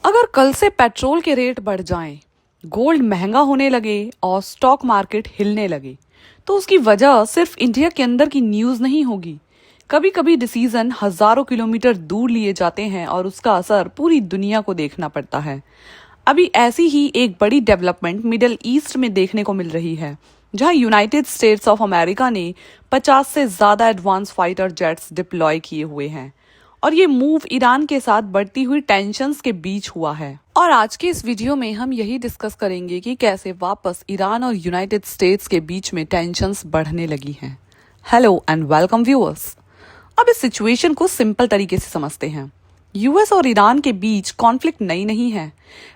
अगर कल से पेट्रोल के रेट बढ़ जाएं, गोल्ड महंगा होने लगे और स्टॉक मार्केट हिलने लगे, तो उसकी वजह सिर्फ इंडिया के अंदर की न्यूज़ नहीं होगी। कभी कभी डिसीजन हजारों किलोमीटर दूर लिए जाते हैं और उसका असर पूरी दुनिया को देखना पड़ता है। अभी ऐसी ही एक बड़ी डेवलपमेंट मिडिल ईस्ट में देखने को मिल रही है, जहां यूनाइटेड स्टेट्स ऑफ अमेरिका ने 50 से ज्यादा एडवांस फाइटर जेट्स डिप्लॉय किए हुए हैं और ये मूव ईरान के साथ बढ़ती हुई टेंशन्स के बीच हुआ है। और आज के इस वीडियो में हम यही डिस्कस करेंगे कि कैसे वापस ईरान और यूनाइटेड स्टेट्स के बीच में टेंशन्स बढ़ने लगी हैं। Hello and welcome viewers. अब इस सिचुएशन को सिंपल तरीके से समझते हैं। यूएस और ईरान के बीच कॉन्फ्लिक्ट नई नहीं है।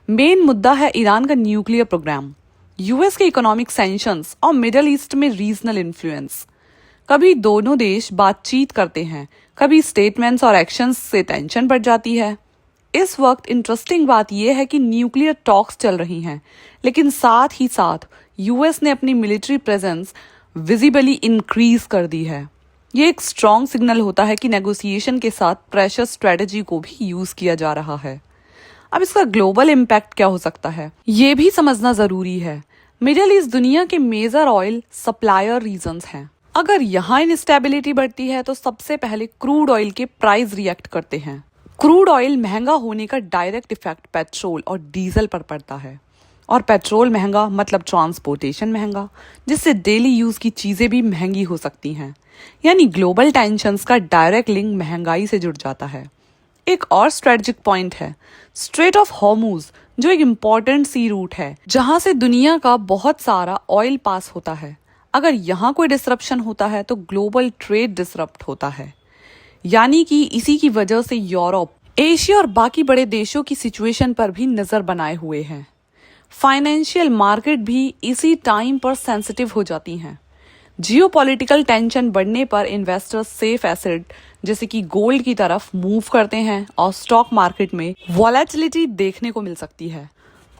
मेन मुद्दा है ईरान का न्यूक्लियर प्रोग्राम, यूएस के इकोनॉमिक सैंक्शंस और मिडिल ईस्ट में रीजनल इन्फ्लुएंस। कभी दोनों देश बातचीत करते हैं, कभी स्टेटमेंट्स और एक्शंस से टेंशन बढ़ जाती है। इस वक्त इंटरेस्टिंग बात यह है कि न्यूक्लियर टॉक्स चल रही हैं, लेकिन साथ ही साथ यूएस ने अपनी मिलिट्री प्रेजेंस विजिबली इंक्रीज कर दी है। ये एक स्ट्रॉन्ग सिग्नल होता है कि नेगोशिएशन के साथ प्रेशर स्ट्रेटजी को भी यूज किया जा रहा है। अब इसका ग्लोबल इम्पैक्ट क्या हो सकता है, ये भी समझना जरूरी है। मिडिल ईस्ट दुनिया के मेजर ऑयल सप्लायर रीजन्स हैं। अगर यहाँ इनस्टेबिलिटी बढ़ती है तो सबसे पहले क्रूड ऑयल के प्राइस रिएक्ट करते हैं। क्रूड ऑयल महंगा होने का डायरेक्ट इफेक्ट पेट्रोल और डीजल पर पड़ता है, और पेट्रोल महंगा मतलब ट्रांसपोर्टेशन महंगा, जिससे डेली यूज की चीजें भी महंगी हो सकती हैं। यानी ग्लोबल टेंशन्स का डायरेक्ट लिंक महंगाई से जुड़ जाता है। एक और स्ट्रेटेजिक पॉइंट है स्ट्रेट ऑफ हॉर्मुज, जो एक इम्पॉर्टेंट सी रूट है जहां से दुनिया का बहुत सारा ऑयल पास होता है। अगर यहाँ कोई डिसरप्शन होता है तो ग्लोबल ट्रेड डिसरप्ट होता है। यानी कि इसी की वजह से यूरोप, एशिया और बाकी बड़े देशों की सिचुएशन पर भी नजर बनाए हुए हैं। फाइनेंशियल मार्केट भी इसी टाइम पर सेंसिटिव हो जाती हैं। जियोपॉलिटिकल टेंशन बढ़ने पर इन्वेस्टर्स सेफ एसेट जैसे कि गोल्ड की तरफ मूव करते हैं और स्टॉक मार्केट में वॉलेटिलिटी देखने को मिल सकती है।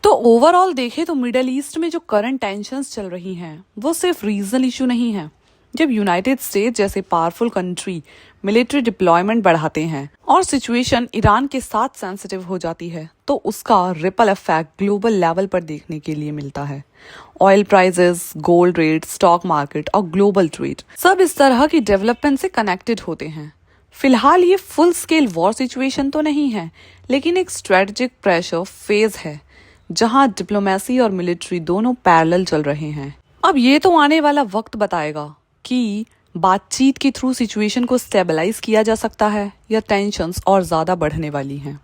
तो ओवरऑल देखें तो मिडिल ईस्ट में जो करंट टेंशन्स चल रही हैं वो सिर्फ रीजनल इशू नहीं है। जब यूनाइटेड स्टेट्स जैसे पावरफुल कंट्री मिलिट्री डिप्लॉयमेंट बढ़ाते हैं और सिचुएशन ईरान के साथ सेंसिटिव हो जाती है, तो उसका रिपल इफेक्ट ग्लोबल लेवल पर देखने के लिए मिलता है। Oil prices, gold rate, stock market और ग्लोबल ट्रेड सब इस तरह की डेवलपमेंट से कनेक्टेड होते हैं। फिलहाल ये फुल स्केल वॉर सिचुएशन तो नहीं है, लेकिन एक स्ट्रेटेजिक प्रेशर फेज है जहां डिप्लोमेसी और मिलिट्री दोनों पैरेलल चल रहे हैं। अब ये तो आने वाला वक्त बताएगा कि बातचीत के थ्रू सिचुएशन को स्टेबलाइज किया जा सकता है या टेंशन्स और ज्यादा बढ़ने वाली हैं।